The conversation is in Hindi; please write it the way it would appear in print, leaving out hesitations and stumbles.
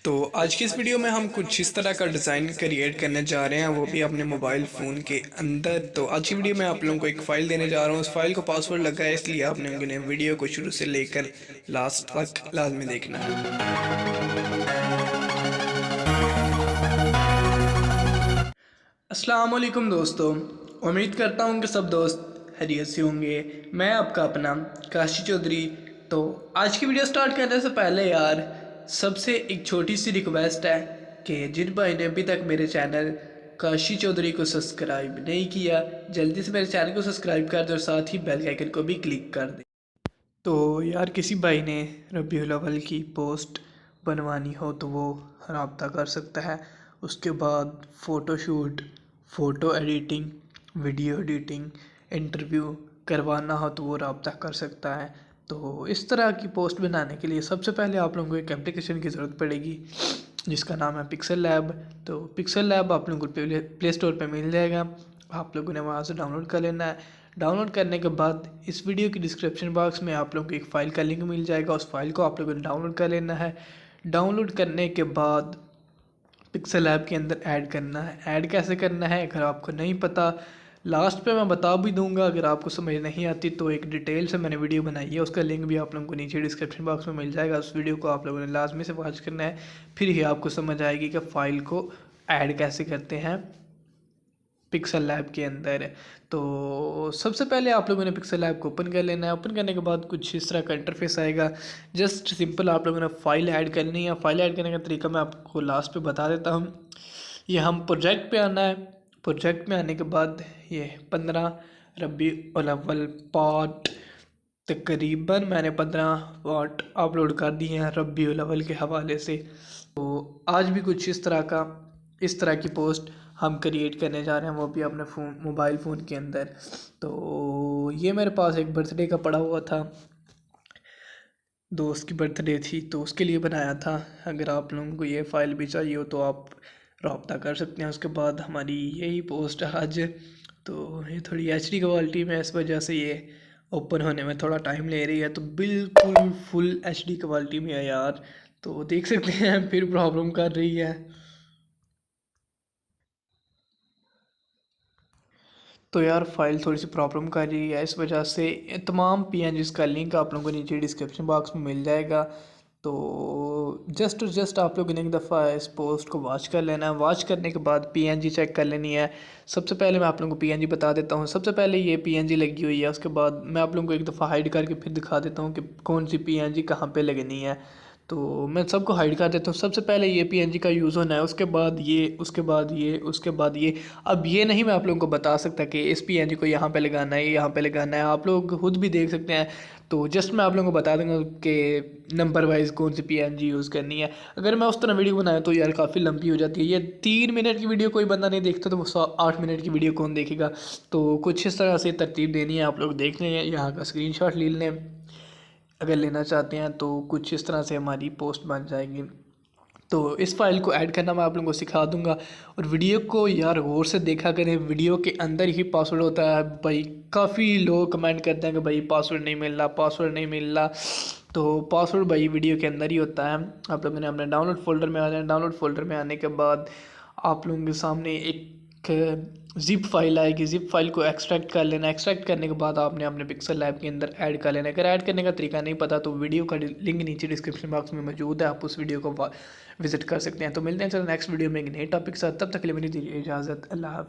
तो आज की इस वीडियो में हम कुछ इस तरह का डिज़ाइन क्रिएट करने जा रहे हैं, वो भी अपने मोबाइल फ़ोन के अंदर। तो आज की वीडियो में आप लोगों को एक फ़ाइल देने जा रहा हूँ। उस फाइल को पासवर्ड लगा है, इसलिए आपने उन्हें वीडियो को शुरू से लेकर लास्ट तक लाजमी देखना है। अस्सलाम वालेकुम दोस्तों, उम्मीद करता हूँ कि सब दोस्त खैरियत से होंगे। मैं आपका अपना काशी चौधरी। तो आज की वीडियो स्टार्ट करने से पहले यार सबसे एक छोटी सी रिक्वेस्ट है कि जिन भाई ने अभी तक मेरे चैनल काशी चौधरी को सब्सक्राइब नहीं किया, जल्दी से मेरे चैनल को सब्सक्राइब कर दे और साथ ही बेल आइकन को भी क्लिक कर दे। तो यार किसी भाई ने रबीउल अव्वल की पोस्ट बनवानी हो तो वो रब्ता कर सकता है। उसके बाद photoshoot, photo editing, video editing, interview करवाना हो तो वो रब्ता कर सकता है। तो इस तरह की पोस्ट बनाने के लिए सबसे पहले आप लोगों को एक एप्लीकेशन की ज़रूरत पड़ेगी जिसका नाम है पिक्सल लैब। तो पिक्सल लैब आप लोगों को प्ले स्टोर पर मिल जाएगा। आप लोगों ने वहाँ से डाउनलोड कर लेना है। डाउनलोड करने के बाद इस वीडियो की डिस्क्रिप्शन बॉक्स में आप लोगों को एक फ़ाइल का लिंक मिल जाएगा। उस फाइल को आप लोगों ने डाउनलोड कर लेना है। डाउनलोड करने के बाद पिक्सल ऐप के अंदर ऐड करना है। ऐड कैसे करना है अगर आपको नहीं पता, लास्ट पे मैं बता भी दूंगा। अगर आपको समझ नहीं आती तो एक डिटेल से मैंने वीडियो बनाई है, उसका लिंक भी आप लोगों को नीचे डिस्क्रिप्शन बॉक्स में मिल जाएगा। उस वीडियो को आप लोगों ने लाजमी से वॉच करना है, फिर ही आपको समझ आएगी कि फ़ाइल को ऐड कैसे करते हैं पिक्सल लैब के अंदर। तो सबसे पहले आप लोगों ने पिक्सल लैब को ओपन कर लेना है। ओपन करने के बाद कुछ इस तरह का इंटरफेस आएगा। जस्ट सिंपल आप लोगों ने फ़ाइल ऐड करनी है। फ़ाइल ऐड करने का तरीका मैं आपको लास्ट पे बता देता हूँ। ये हम प्रोजेक्ट पे आना है। प्रोजेक्ट में आने के बाद ये 15 रबीउल अव्वल पार्ट, तकरीबन मैंने 15 पार्ट अपलोड कर दिए हैं रबीउल अव्वल के हवाले से। तो आज भी कुछ इस तरह की पोस्ट हम क्रिएट करने जा रहे हैं, वो भी अपने मोबाइल फ़ोन के अंदर। तो ये मेरे पास एक बर्थडे का पड़ा हुआ था, दोस्त की बर्थडे थी तो उसके लिए बनाया था। अगर आप लोगों को ये फ़ाइल भी चाहिए हो तो आप रब्ता कर सकते हैं। उसके बाद हमारी यही पोस्ट है आज। तो ये थोड़ी एचडी क्वालिटी में, इस वजह से ये ओपन होने में थोड़ा टाइम ले रही है। तो बिल्कुल फुल एचडी क्वालिटी में है यार, तो देख सकते हैं फिर प्रॉब्लम कर रही है। तो यार फाइल थोड़ी सी प्रॉब्लम कर रही है, इस वजह से तमाम पीएनजीज़ का लिंक आप लोगों को नीचे डिस्क्रिप्शन बॉक्स में मिल जाएगा। तो जस्ट आप लोगों ने एक दफ़ा इस पोस्ट को वॉच कर लेना है। वॉच करने के बाद पीएनजी चेक कर लेनी है। सबसे पहले मैं आप लोगों को पीएनजी बता देता हूँ। सबसे पहले ये पीएनजी लगी हुई है, उसके बाद मैं आप लोगों को एक दफ़ा हाइड करके फिर दिखा देता हूँ कि कौन सी पीएनजी कहाँ पे लगनी है। तो मैं सबको हाइड कर देता हूँ। सबसे पहले ये पीएनजी का यूज़ होना है, उसके बाद ये, उसके बाद ये, उसके बाद ये। अब ये नहीं मैं आप लोगों को बता सकता कि इस पीएनजी को यहाँ पे लगाना है, यहाँ पे लगाना है। आप लोग खुद भी देख सकते हैं। तो जस्ट मैं आप लोगों को बता दूंगा कि नंबर वाइज कौन सी पीएनजी यूज़ करनी है। अगर मैं उस तरह वीडियो बनाया तो यार काफ़ी लंबी हो जाती है। ये 3 मिनट की वीडियो कोई बंदा नहीं देखता, तो वो 8 मिनट की वीडियो कौन देखेगा। तो कुछ इस तरह से तरतीब देनी है, आप लोग देख लें, यहाँ का स्क्रीनशॉट ले लें अगर लेना चाहते हैं। तो कुछ इस तरह से हमारी पोस्ट बन जाएगी। तो इस फाइल को ऐड करना मैं आप लोगों को सिखा दूंगा। और वीडियो को यार गौर से देखा करें, वीडियो के अंदर ही पासवर्ड होता है भाई। काफ़ी लोग कमेंट करते हैं कि भाई पासवर्ड नहीं मिल रहा, पासवर्ड नहीं मिल रहा। तो पासवर्ड भाई वीडियो के अंदर ही होता है। आप लोगों ने अपने डाउनलोड फोल्डर में आ जाए। डाउनलोड फोल्डर में आने के बाद आप लोगों के सामने एक ज़िप फाइल आएगी। ज़िप फाइल को एक्सट्रैक्ट कर लेना। एक्सट्रैक्ट करने के बाद आपने अपने पिक्सल लैब के अंदर ऐड कर लेना। अगर ऐड करने का तरीका नहीं पता तो वीडियो का लिंक नीचे डिस्क्रिप्शन बॉक्स में मौजूद है, आप उस वीडियो को विजिट कर सकते हैं। तो मिलते हैं चलो नेक्स्ट वीडियो में एक नए टॉपिक के साथ। तब तक के लिए मेरी दीजिए इजाज़त। अल्लाह हाफ़िज़।